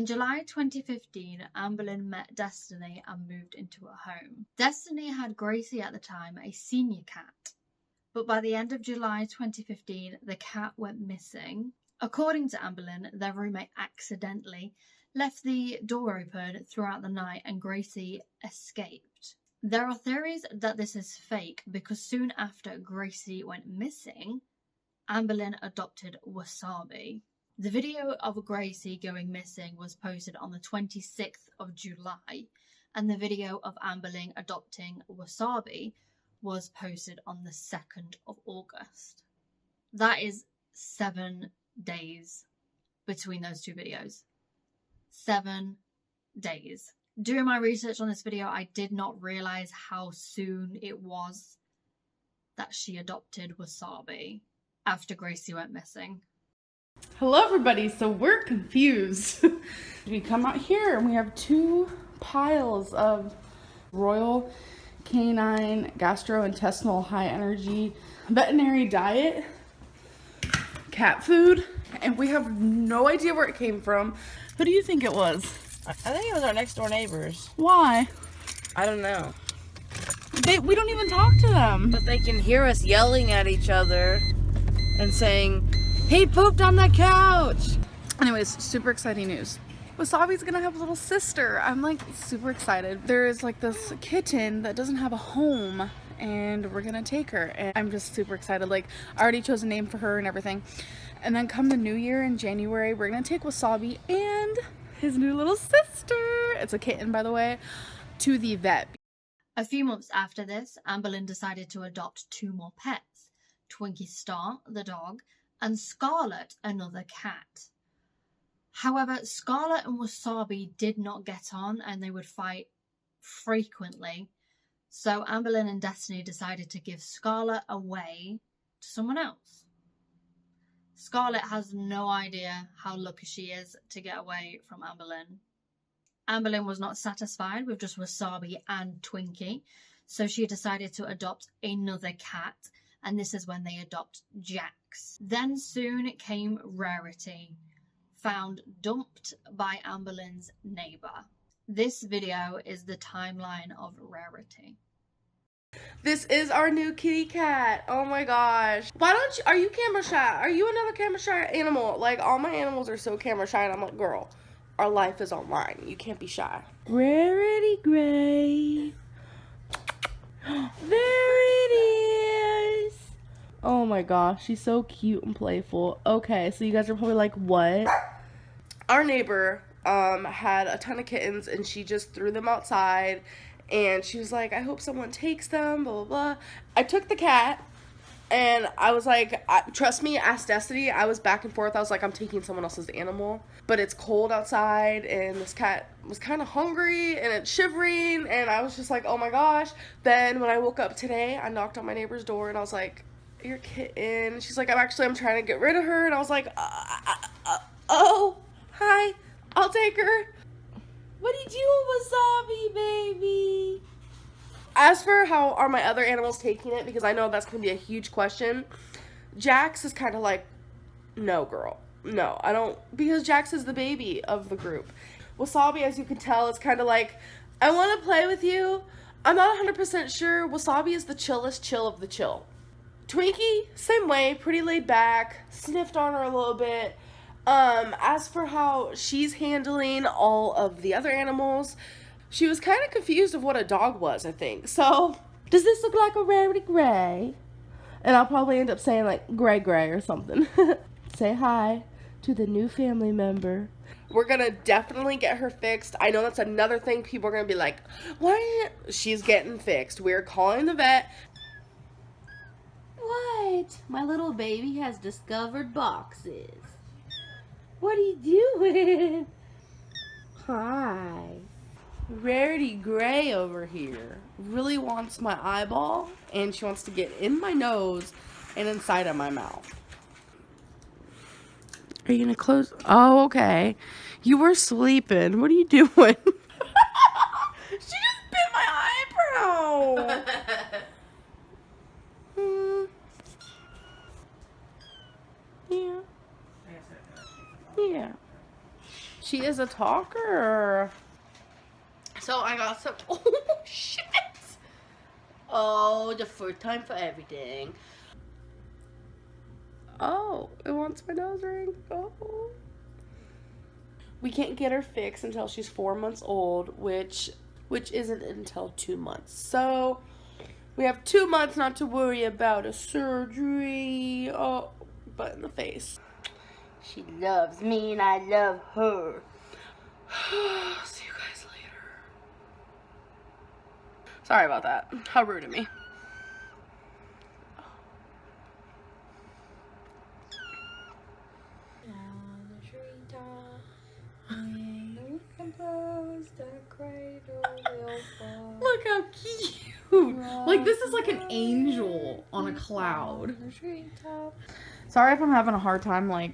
In July 2015, Amberlynn met Destiny and moved into her home. Destiny had Gracie at the time, a senior cat, but by the end of July 2015, the cat went missing. According to Amberlynn, their roommate accidentally left the door open throughout the night and Gracie escaped. There are theories that this is fake because soon after Gracie went missing, Amberlynn adopted Wasabi. The video of Gracie going missing was posted on the 26th of July, and the video of Amberlynn adopting Wasabi was posted on the 2nd of August. That is 7 days between those two videos. 7 days. Doing my research on this video, I did not realize how soon it was that she adopted Wasabi after Gracie went missing. Hello everybody, so we're confused. We come out here and we have 2 piles of Royal Canine Gastrointestinal High Energy Veterinary Diet cat food, and we have no idea where it came from. Who do you think it was? I think it was our next door neighbors. Why? I don't know. We don't even talk to them. But they can hear us yelling at each other and saying, "He pooped on the couch!" Anyways, super exciting news. Wasabi's gonna have a little sister. I'm like super excited. There is like this kitten that doesn't have a home and we're gonna take her, and I'm just super excited. Like, I already chose a name for her and everything. And then come the new year in January, we're gonna take Wasabi and his new little sister, it's a kitten by the way, to the vet. A few months after this, Amberlynn decided to adopt 2 more pets, Twinkie Star, the dog, and Scarlet, another cat. However, Scarlet and Wasabi did not get on and they would fight frequently. So Amberlynn and Destiny decided to give Scarlet away to someone else. Scarlet has no idea how lucky she is to get away from Amberlynn. Amberlynn was not satisfied with just Wasabi and Twinkie, so she decided to adopt another cat, and this is when they adopt Jax. Then soon came Rarity, found dumped by Amberlynn's neighbour. This video is the timeline of Rarity. This is our new kitty cat. Oh my gosh. Why don't you, are you camera shy? Are you another camera shy animal? Like, all my animals are so camera shy, and I'm like, girl, our life is online. You can't be shy. Rarity Gray. There it is. Oh my gosh, she's so cute and playful. Okay, so you guys are probably like, what? Our neighbor had a ton of kittens, and she just threw them outside, and she was like, I hope someone takes them, blah, blah, blah. I took the cat, and I was like, trust me, ask Destiny. I was back and forth. I was like, I'm taking someone else's animal, but it's cold outside, and this cat was kind of hungry, and it's shivering, and I was just like, oh my gosh. Then when I woke up today, I knocked on my neighbor's door, and I was like, your kitten. She's like, I'm trying to get rid of her, and I was like, oh, hi, I'll take her. What are you doing, Wasabi, baby? As for how are my other animals taking it, because I know that's going to be a huge question, Jax is kind of like, no, girl. No, I don't, because Jax is the baby of the group. Wasabi, as you can tell, is kind of like, I want to play with you. I'm not 100% sure. Wasabi is the chillest chill of the chill. Twinkie, same way, pretty laid back, sniffed on her a little bit. As for how she's handling all of the other animals, she was kind of confused of what a dog was, I think. So, does this look like a Rarity Gray? And I'll probably end up saying like Gray Gray or something. Say hi to the new family member. We're gonna definitely get her fixed. I know that's another thing people are gonna be like, why? She's getting fixed. We're calling the vet. What? My little baby has discovered boxes. What are you doing? Hi. Rarity Gray over here really wants my eyeball, and she wants to get in my nose and inside of my mouth. Are you gonna close? Oh, okay. You were sleeping. What are you doing? She just bit my eyebrow. Yeah. Yeah. She is a talker. So I got some. Oh, shit. Oh, the first time for everything. Oh, it wants my nose ring. Oh. We can't get her fixed until she's 4 months old, which isn't until 2 months. So we have 2 months not to worry about a surgery. Oh, butt in the face. She loves me and I love her. See you guys later. Sorry about that. How rude of me. Look how cute. Like, this is like an angel on a cloud. Sorry if I'm having a hard time, like,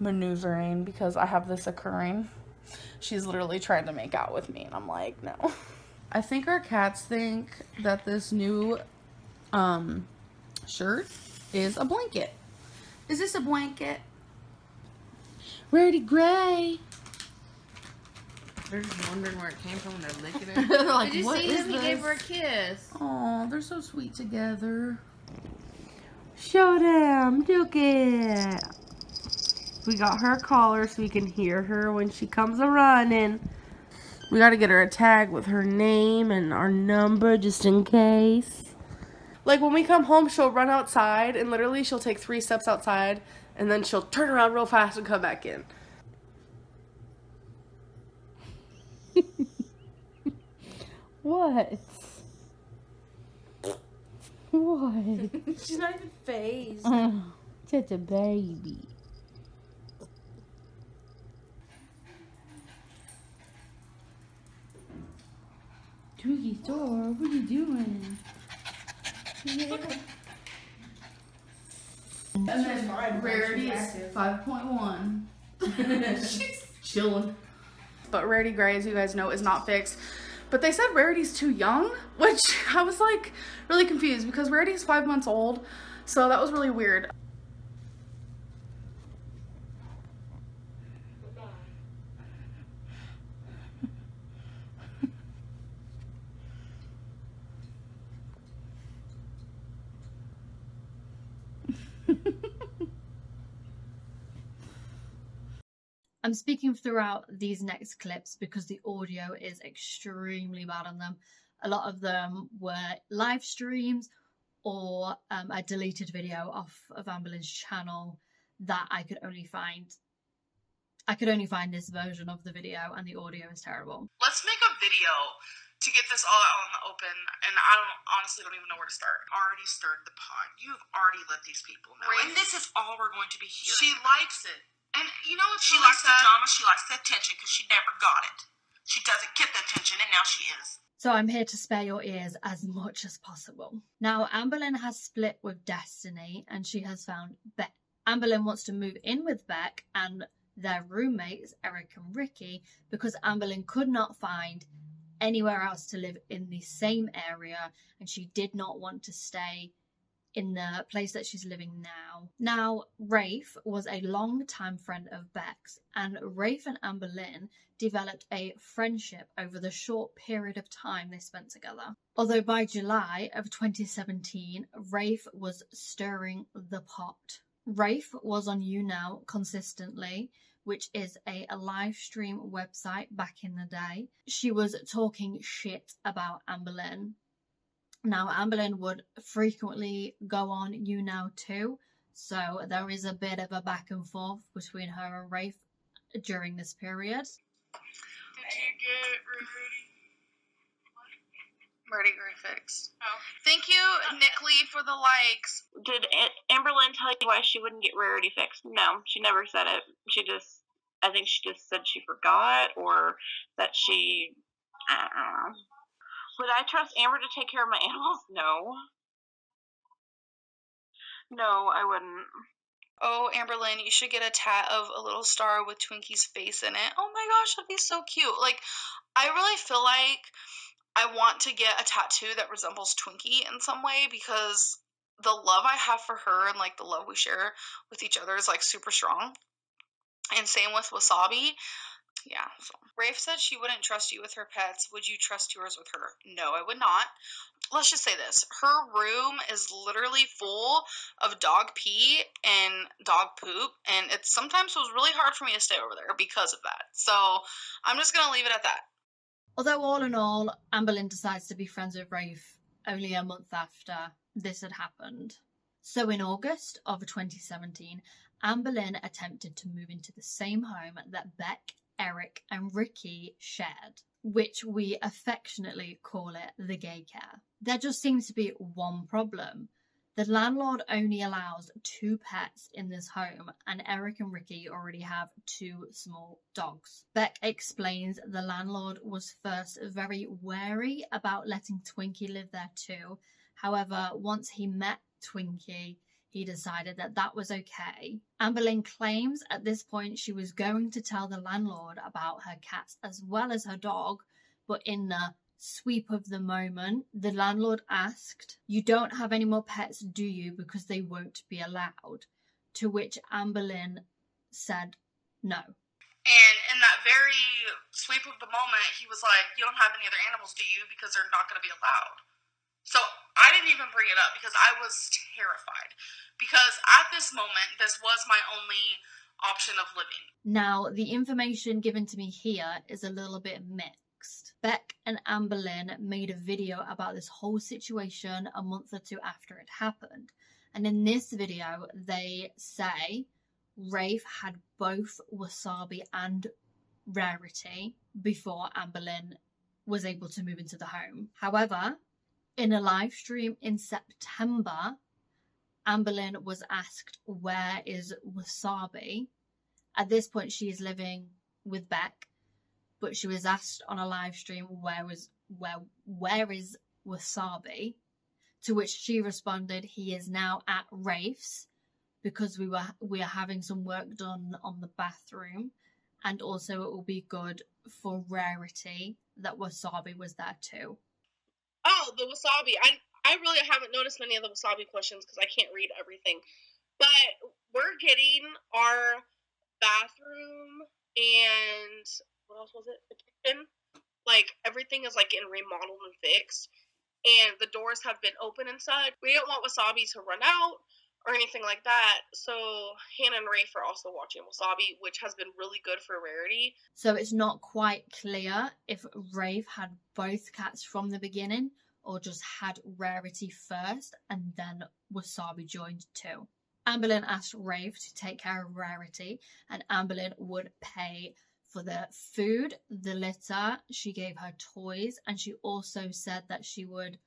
maneuvering because I have this occurring. She's literally trying to make out with me, and I'm like, no. I think our cats think that this new shirt is a blanket. Is this a blanket? Rarity Gray. They're just wondering where it came from when they're licking it. They're like, Did you what see is him? He this? gave her a kiss. Oh, they're so sweet together. Show them. Look it. We got her collar so we can hear her when she comes a running. We got to get her a tag with her name and our number just in case. Like when we come home, she'll run outside and literally she'll take 3 steps outside and then she'll turn around real fast and come back in. What? What? She's not even phased. Oh, such a baby. Twiggy Thor, what are you doing? And then Rarity is 5.1. She's chilling. But Rarity Gray, as you guys know, is not fixed. But they said Rarity's too young, which I was like really confused because Rarity's 5 months old. So that was really weird. I'm speaking throughout these next clips because the audio is extremely bad on them. A lot of them were live streams or a deleted video off of Amberlynn's channel that I could only find this version of the video, and the audio is terrible. Let's make a video to get this all out in the open, and I honestly don't even know where to start. Already stirred the pot. You've already let these people know. Right. And this is all we're going to be hearing. She likes it. And you know what? She likes the drama, she likes the attention, because she never got it. She doesn't get the attention, and now she is. So I'm here to spare your ears as much as possible. Now, Amberlynn has split with Destiny, and she has found Beck. Amberlynn wants to move in with Beck and their roommates, Eric and Ricky, because Amberlynn could not find anywhere else to live in the same area, and she did not want to stay in the place that she's living now. Now, Rafe was a long-time friend of Beck's, and Rafe and Amberlynn developed a friendship over the short period of time they spent together. Although by July of 2017, Rafe was stirring the pot. Rafe was on YouNow consistently, which is a live stream website back in the day. She was talking shit about Amberlynn. Now, Amberlynn would frequently go on YouNow too, so there is a bit of a back and forth between her and Rafe during this period. Did you get Rarity Gray fixed? Oh. Thank you, Nick Lee, for the likes. Did Amberlynn tell you why she wouldn't get Rarity fixed? No, she never said it. I think she just said she forgot, or that she, I don't know. Would I trust Amber to take care of my animals? No. No, I wouldn't. Oh, Amberlynn, you should get a tat of a little star with Twinkie's face in it. Oh my gosh, that'd be so cute. Like, I really feel like I want to get a tattoo that resembles Twinkie in some way, because the love I have for her and, like, the love we share with each other is, like, super strong. And same with Wasabi. Yeah. So. Rafe said she wouldn't trust you with her pets. Would you trust yours with her? No, I would not. Let's just say this. Her room is literally full of dog pee and dog poop, and it sometimes was really hard for me to stay over there because of that. So I'm just going to leave it at that. Although all in all, Amber Lynn decides to be friends with Rafe only a month after this had happened. So in August of 2017, Amber Lynn attempted to move into the same home that Beck, Eric and Ricky shared, which we affectionately call it the gay care. There just seems to be one problem. The landlord only allows 2 pets in this home, and Eric and Ricky already have 2 small dogs. Beck explains the landlord was first very wary about letting Twinkie live there too. However, once he met Twinkie, he decided that that was okay. Amber Lynn claims at this point she was going to tell the landlord about her cats as well as her dog, but in the sweep of the moment, the landlord asked, "You don't have any more pets, do you, because they won't be allowed?" To which Amber Lynn said no. And in that very sweep of the moment, he was like, "You don't have any other animals, do you? Because they're not going to be allowed." So I didn't even bring it up because I was terrified. Because at this moment, this was my only option of living. Now, the information given to me here is a little bit mixed. Beck and Amber Lynn made a video about this whole situation a month or 2 after it happened. And in this video, they say Rafe had both Wasabi and Rarity before Amber Lynn was able to move into the home. However, in a live stream in September, Amber Lynn was asked, "Where is Wasabi?" At this point, she is living with Beck, but she was asked on a live stream, where is Wasabi? To which she responded, "He is now at Rafe's because we are having some work done on the bathroom, and also it will be good for Rarity that Wasabi was there too." Oh, the Wasabi. I really haven't noticed many of the Wasabi questions because I can't read everything. But we're getting our bathroom and what else was it? The kitchen. Like, everything is, like, getting remodeled and fixed. And the doors have been open and such. We don't want Wasabi to run out or anything like that. So Hannah and Rafe are also watching Wasabi, which has been really good for Rarity. So it's not quite clear if Rafe had both cats from the beginning or just had Rarity first and then Wasabi joined too. Amber Lynn asked Rafe to take care of Rarity, and Amber Lynn would pay for the food, the litter. She gave her toys, and she also said that she would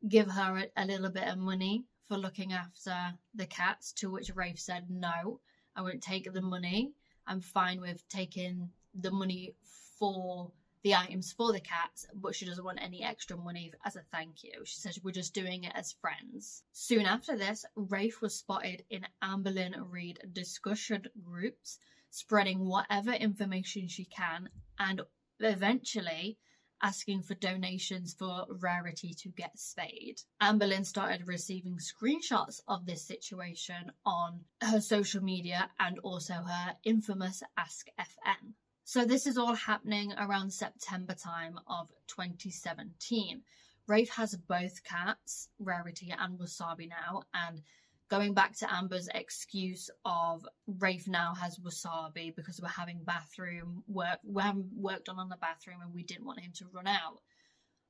give her a little bit of money for looking after the cats, to which Rafe said, "No, I won't take the money. I'm fine with taking the money for the items for the cats," but she doesn't want any extra money as a thank you. She says, "We're just doing it as friends." Soon after this, Rafe was spotted in Amber Lynn Reid discussion groups, spreading whatever information she can, and eventually asking for donations for Rarity to get spayed. Amber Lynn started receiving screenshots of this situation on her social media and also her infamous Ask FN. So this is all happening around September time of 2017. Rafe has both cats, Rarity and Wasabi now, and going back to Amber's excuse of Rafe now has Wasabi because we're having bathroom work, we haven't worked on the bathroom and we didn't want him to run out.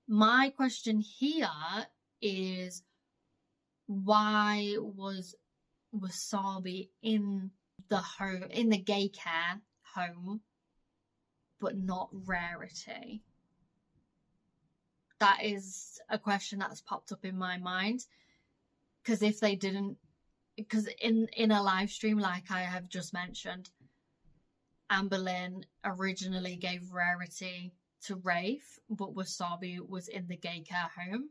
My question here is, why was Wasabi in the home, in the gay care home, but not Rarity? That is a question that's popped up in my mind. Because if they didn't, because in a live stream, like I have just mentioned, Amber Lynn originally gave Rarity to Rafe, but Wasabi was in the gay care home.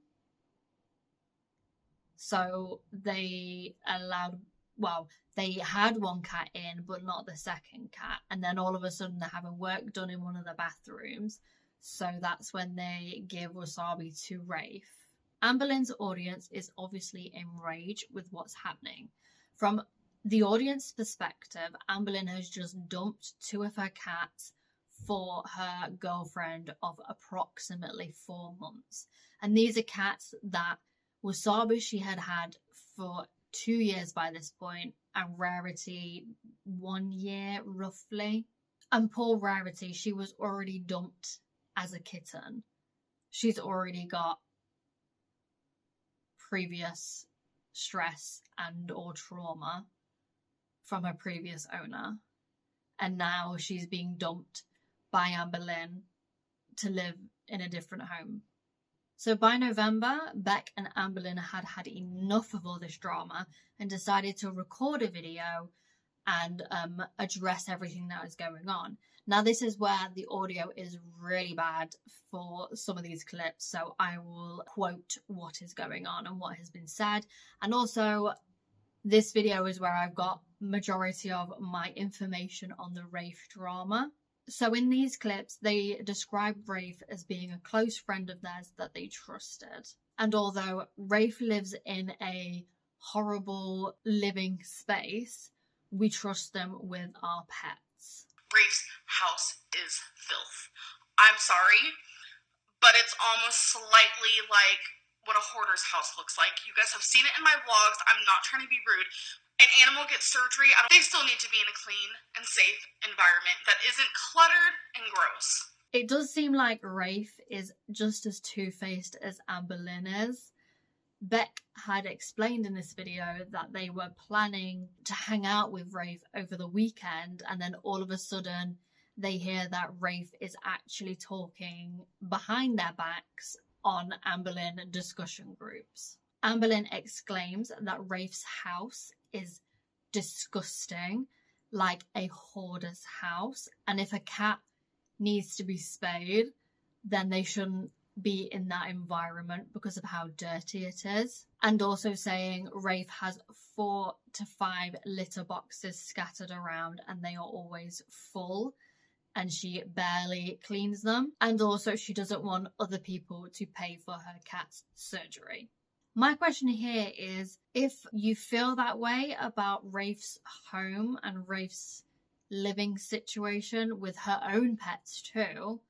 So they allowed, well, they had one cat in, but not the second cat. And then all of a sudden they're having work done in one of the bathrooms. So that's when they give Wasabi to Rafe. Amber Lynn's audience is obviously enraged with what's happening. From the audience perspective, Amber Lynn has just dumped 2 of her cats for her girlfriend of approximately 4 months. And these are cats that Wasabi she had had for 2 years by this point, and Rarity 1 year roughly. And poor Rarity, she was already dumped as a kitten. She's already got previous stress and or trauma from her previous owner, and now she's being dumped by Amberlynn to live in a different home. So by November, Beck and Amberlynn had had enough of all this drama and decided to record a video and address everything that is going on. Now this is where the audio is really bad for some of these clips, so I will quote what is going on and what has been said. And also, this video is where I've got majority of my information on the Rafe drama. So in these clips, they describe Rafe as being a close friend of theirs that they trusted. And although Rafe lives in a horrible living space, we trust them with our pets. Rafe's house is filth. I'm sorry, but it's almost slightly like what a hoarder's house looks like. You guys have seen it in my vlogs. I'm not trying to be rude. An animal gets surgery, they still need to be in a clean and safe environment that isn't cluttered and gross. It does seem like Rafe is just as two-faced as Amberlynn is. Beck had explained in this video that they were planning to hang out with Rafe over the weekend, and then all of a sudden they hear that Rafe is actually talking behind their backs on Amberlynn discussion groups. Amberlynn exclaims that Rafe's house is disgusting, like a hoarder's house, and if a cat needs to be spayed, then they shouldn't be in that environment because of how dirty it is. And also saying Rafe has 4 to 5 litter boxes scattered around and they are always full and she barely cleans them. And also she doesn't want other people to pay for her cat's surgery. My question here is, if you feel that way about Rafe's home and Rafe's living situation with her own pets too,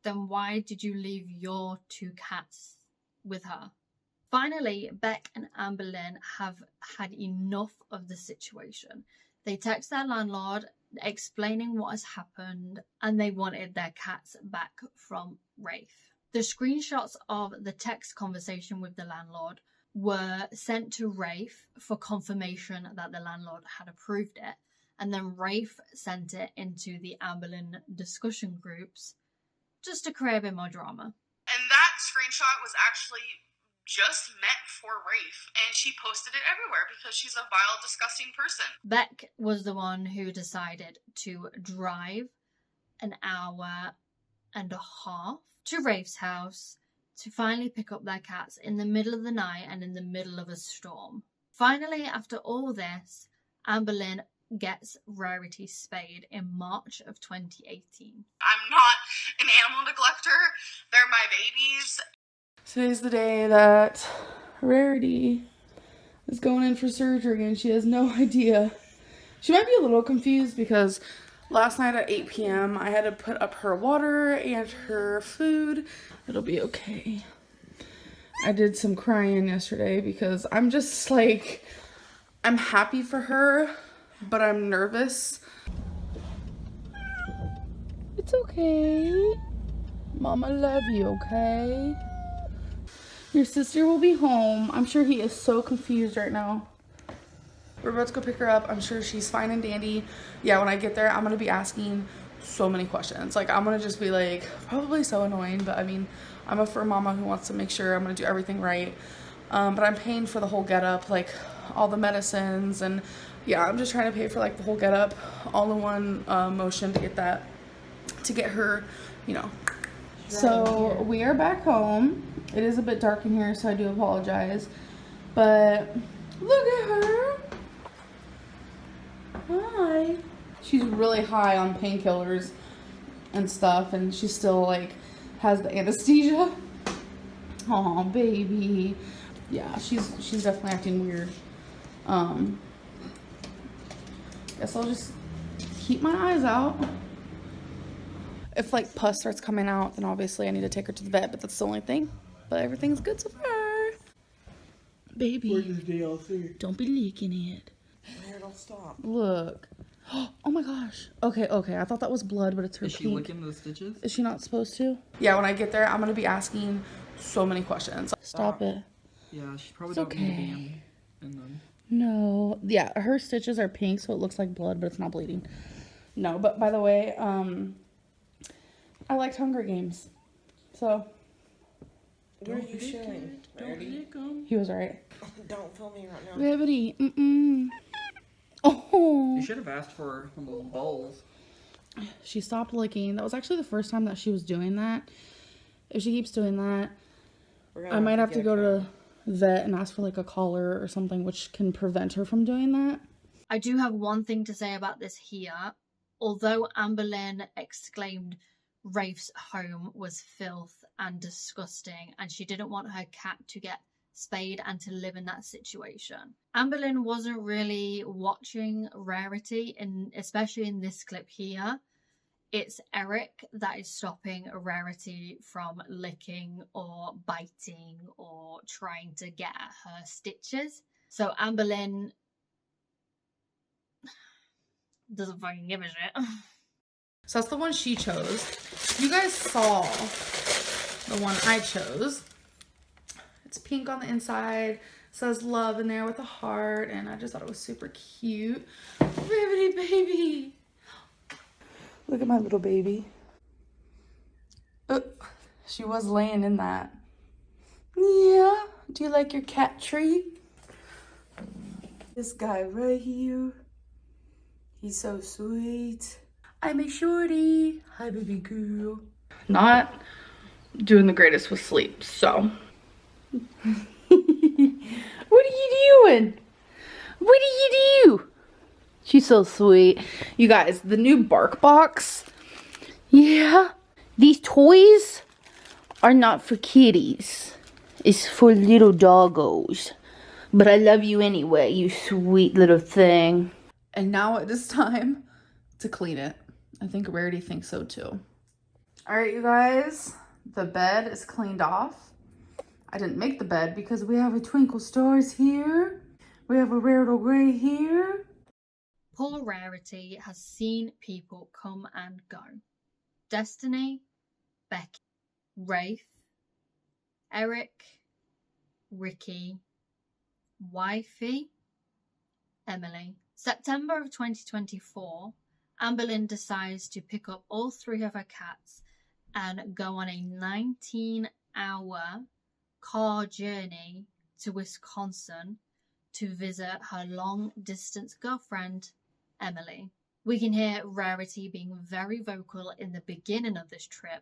then why did you leave your 2 cats with her? Finally, Beck and Amberlynn have had enough of the situation. They text their landlord explaining what has happened and they wanted their cats back from Rafe. The screenshots of the text conversation with the landlord were sent to Rafe for confirmation that the landlord had approved it, and then Rafe sent it into the Amberlynn discussion groups just to create a bit more drama. And that screenshot was actually just meant for Rafe, and she posted it everywhere because she's a vile, disgusting person. Beck was the one who decided to drive an hour and a half to Rafe's house to finally pick up their cats in the middle of the night and in the middle of a storm. Finally, after all this, Amberlynn gets Rarity spayed in March of 2018. I'm not an animal neglector. They're my babies. Today's the day that Rarity is going in for surgery and she has no idea. She might be a little confused because last night at 8 p.m. I had to put up her water and her food. It'll be okay. I did some crying yesterday because I'm just like, I'm happy for her, but I'm nervous. It's okay. Mama love you, okay? Your sister will be home. I'm sure he is so confused right now. We're about to go pick her up. I'm sure she's fine and dandy. Yeah, when I get there, I'm going to be asking so many questions. Like, I'm going to just be like, probably so annoying, but I mean, I'm a fur mama who wants to make sure I'm going to do everything right. But I'm paying for the whole getup, like all the medicines, and yeah, I'm just trying to pay for like the whole getup all in one motion to get her, you know. So we are back home. It is a bit dark in here, so I do apologize. But look at her. Hi. She's really high on painkillers and stuff, and she still like has the anesthesia. Oh, baby. Yeah, she's definitely acting weird. Guess I'll just keep my eyes out. If like pus starts coming out, then obviously I need to take her to the vet, but that's the only thing. But everything's good so far. Baby, don't be leaking it. Don't stop. Look. Oh my gosh. Okay. I thought that was blood, but it's her Is she pink. licking those stitches? Is she not supposed to? Yeah, when I get there, I'm gonna be asking so many questions. Stop it. Yeah, she probably It's don't need to okay. be in them. No. Yeah, her stitches are pink, so it looks like blood, but it's not bleeding. No, but by the way, I liked Hunger Games. So. Where are you showing? He was right. Don't film me right now. Rarity. Oh. You should have asked for one of those bowls. She stopped licking. That was actually the first time that she was doing that. If she keeps doing that, I might have to go to vet and ask for like a collar or something which can prevent her from doing that. I do have one thing to say about this here. Although Amberlynn exclaimed Rafe's home was filth and disgusting and she didn't want her cat to get spayed and to live in that situation, Amberlynn wasn't really watching Rarity, especially in this clip here. It's Eric that is stopping Rarity from licking or biting or trying to get at her stitches. So Amberlynn doesn't fucking give a shit. So that's the one she chose. You guys saw the one I chose. It's pink on the inside, says love in there with a heart, and I just thought it was super cute. Rarity baby. Look at my little baby. She was laying in that. Yeah. Do you like your cat treat? This guy right here. He's so sweet. I'm a shorty. Hi, baby girl. Not doing the greatest with sleep, so. What are you doing? What do you do? She's so sweet. You guys, the new Bark Box. Yeah. These toys are not for kitties. It's for little doggos. But I love you anyway, you sweet little thing. And now it is time to clean it. I think Rarity thinks so too. All right, you guys, the bed is cleaned off. I didn't make the bed because we have a Twinkle Stars here. We have a Rarity Gray here. Poor Rarity has seen people come and go. Destiny, Becky, Rafe, Eric, Ricky, Wifey, Emily. September of 2024, Amberlynn decides to pick up all 3 of her cats and go on a 19-hour car journey to Wisconsin to visit her long-distance girlfriend, Emily. We can hear Rarity being very vocal in the beginning of this trip,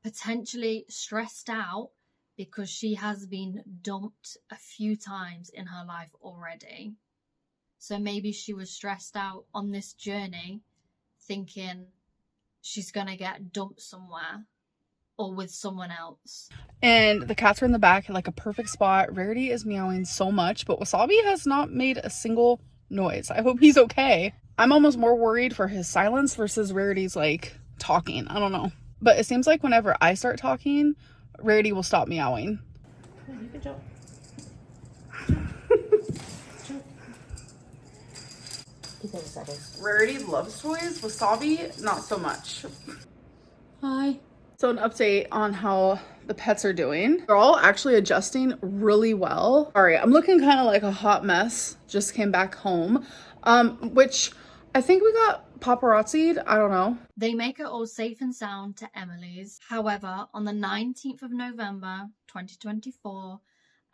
potentially stressed out because she has been dumped a few times in her life already. So maybe she was stressed out on this journey, thinking she's gonna get dumped somewhere or with someone else. And the cats are in the back in like a perfect spot. Rarity is meowing so much, but Wasabi has not made a single noise. I hope he's okay. I'm almost more worried for his silence versus Rarity's like talking. I don't know. But it seems like whenever I start talking, Rarity will stop meowing. You can jump. Rarity loves toys. Wasabi, not so much. Hi. So an update on how the pets are doing. They're all actually adjusting really well. All right, I'm looking kind of like a hot mess. Just came back home, which I think we got paparazzi'd. I don't know. They make it all safe and sound to Emily's. However, on the 19th of November, 2024,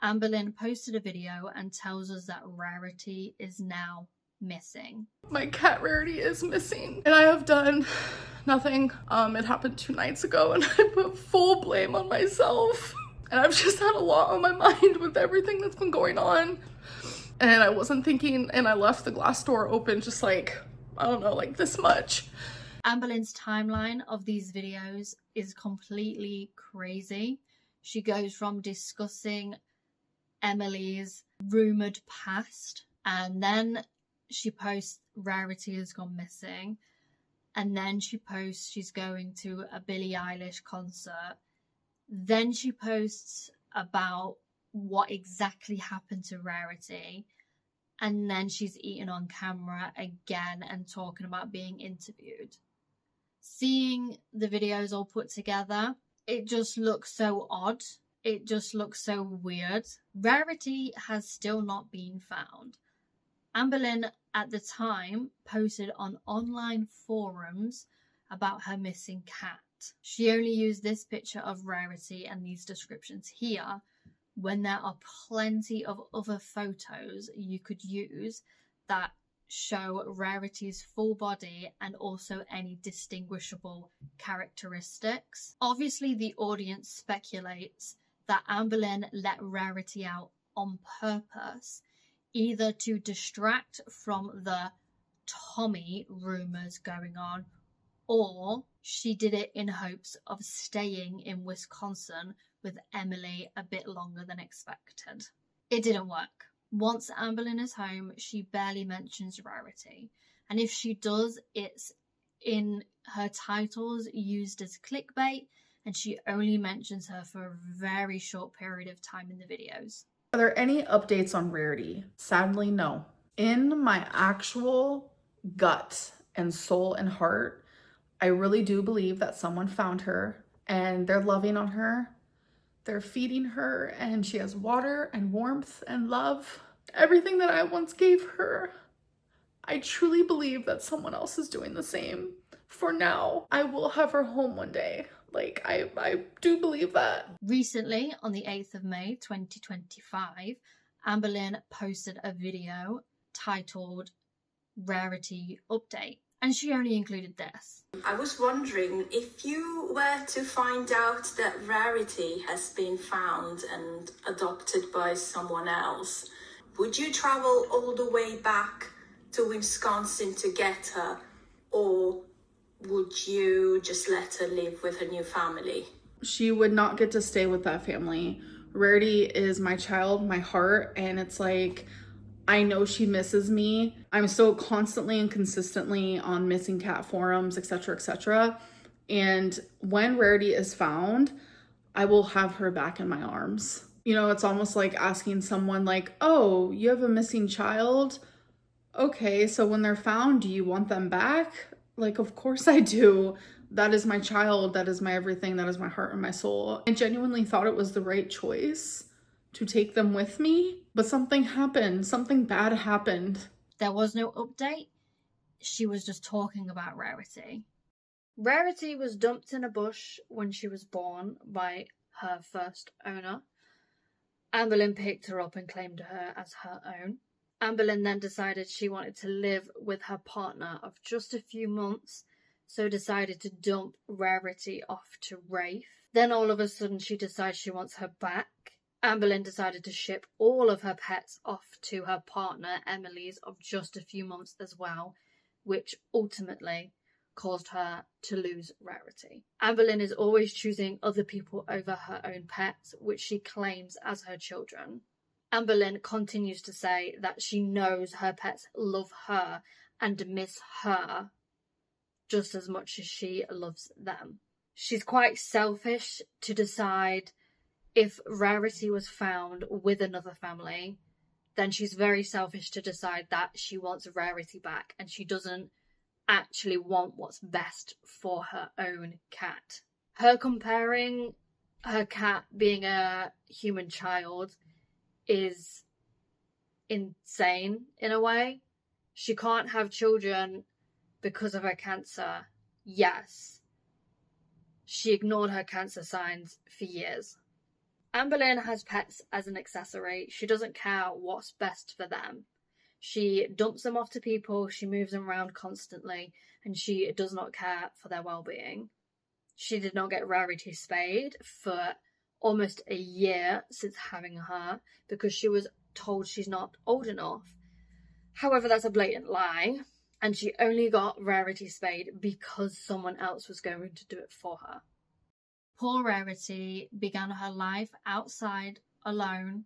Amberlynn posted a video and tells us that Rarity is now missing. My cat Rarity is missing, and I have done nothing. It happened 2 nights ago, and I put full blame on myself. And I've just had a lot on my mind with everything that's been going on. And I wasn't thinking, and I left the glass door open just like, I don't know, like this much. Amberlynn's timeline of these videos is completely crazy. She goes from discussing Emily's rumored past, and then she posts Rarity has gone missing, and then she posts she's going to a Billie Eilish concert. Then she posts about what exactly happened to Rarity, and then she's eating on camera again and talking about being interviewed. Seeing the videos all put together, it just looks so odd. It just looks so weird. Rarity has still not been found. Amberlynn at the time posted on online forums about her missing cat. She only used this picture of Rarity and these descriptions here when there are plenty of other photos you could use that show Rarity's full body and also any distinguishable characteristics. Obviously, the audience speculates that Amberlynn let Rarity out on purpose, either to distract from the Tommy rumours going on, or she did it in hopes of staying in Wisconsin with Emily a bit longer than expected. It didn't work. Once Amberlynn is home, she barely mentions Rarity, and if she does, it's in her titles used as clickbait, and she only mentions her for a very short period of time in the videos. Are there any updates on Rarity? Sadly, no. In my actual gut and soul and heart, I really do believe that someone found her and they're loving on her. They're feeding her and she has water and warmth and love. Everything that I once gave her. I truly believe that someone else is doing the same. For now, I will have her home one day. Like, I do believe that. Recently, on the 8th of May 2025, Amberlynn posted a video titled Rarity Update, and she only included this. I was wondering, if you were to find out that Rarity has been found and adopted by someone else, would you travel all the way back to Wisconsin to get her, or would you just let her live with her new family? She would not get to stay with that family. Rarity is my child, my heart, and it's like, I know she misses me. I'm still constantly and consistently on missing cat forums, etc., etc. And when Rarity is found, I will have her back in my arms. You know, it's almost like asking someone like, oh, you have a missing child? Okay, so when they're found, do you want them back? Like, of course I do. That is my child. That is my everything. That is my heart and my soul. I genuinely thought it was the right choice to take them with me, but something happened. Something bad happened. There was no update. She was just talking about Rarity. Rarity was dumped in a bush when she was born by her first owner. Amberlynn picked her up and claimed her as her own. Amberlynn then decided she wanted to live with her partner of just a few months, so decided to dump Rarity off to Rafe. Then all of a sudden she decides she wants her back. Amberlynn decided to ship all of her pets off to her partner Emily's of just a few months as well, which ultimately caused her to lose Rarity. Amberlynn is always choosing other people over her own pets, which she claims as her children. Amberlynn continues to say that she knows her pets love her and miss her just as much as she loves them. She's quite selfish to decide if Rarity was found with another family, then she's very selfish to decide that she wants Rarity back and she doesn't actually want what's best for her own cat. Her comparing her cat being a human child is insane in a way. She can't have children because of her cancer. Yes. She ignored her cancer signs for years. Amberlynn has pets as an accessory. She doesn't care what's best for them. She dumps them off to people, she moves them around constantly, and she does not care for their well-being. She did not get Rarity spayed for almost a year since having her because she was told she's not old enough. However, that's a blatant lie, and she only got Rarity spayed because someone else was going to do it for her. Poor Rarity began her life outside alone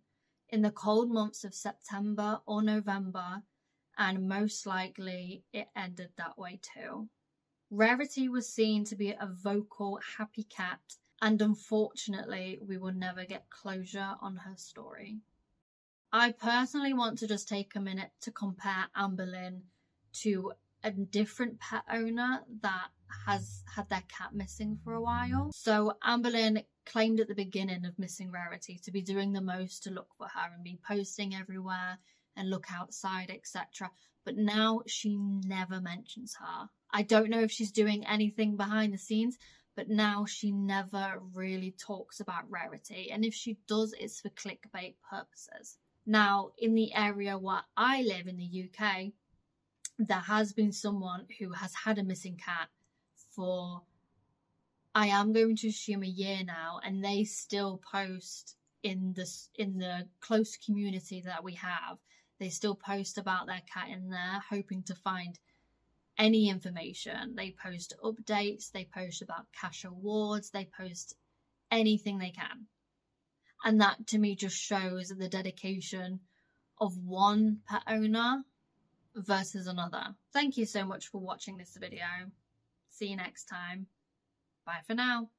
in the cold months of September or November, and most likely it ended that way too. Rarity was seen to be a vocal, happy cat, and unfortunately, we will never get closure on her story. I personally want to just take a minute to compare Amberlynn to a different pet owner that has had their cat missing for a while. So Amberlynn claimed at the beginning of missing Rarity to be doing the most to look for her and be posting everywhere and look outside, etc. But now she never mentions her. I don't know if she's doing anything behind the scenes, but now she never really talks about Rarity. And if she does, it's for clickbait purposes. Now, in the area where I live in the UK, there has been someone who has had a missing cat for, I am going to assume, a year now, and they still post in the close community that we have. They still post about their cat in there, hoping to find any information. They post updates, they post about cash awards, they post anything they can. And that to me just shows the dedication of one pet owner versus another. Thank you so much for watching this video. See you next time. Bye for now.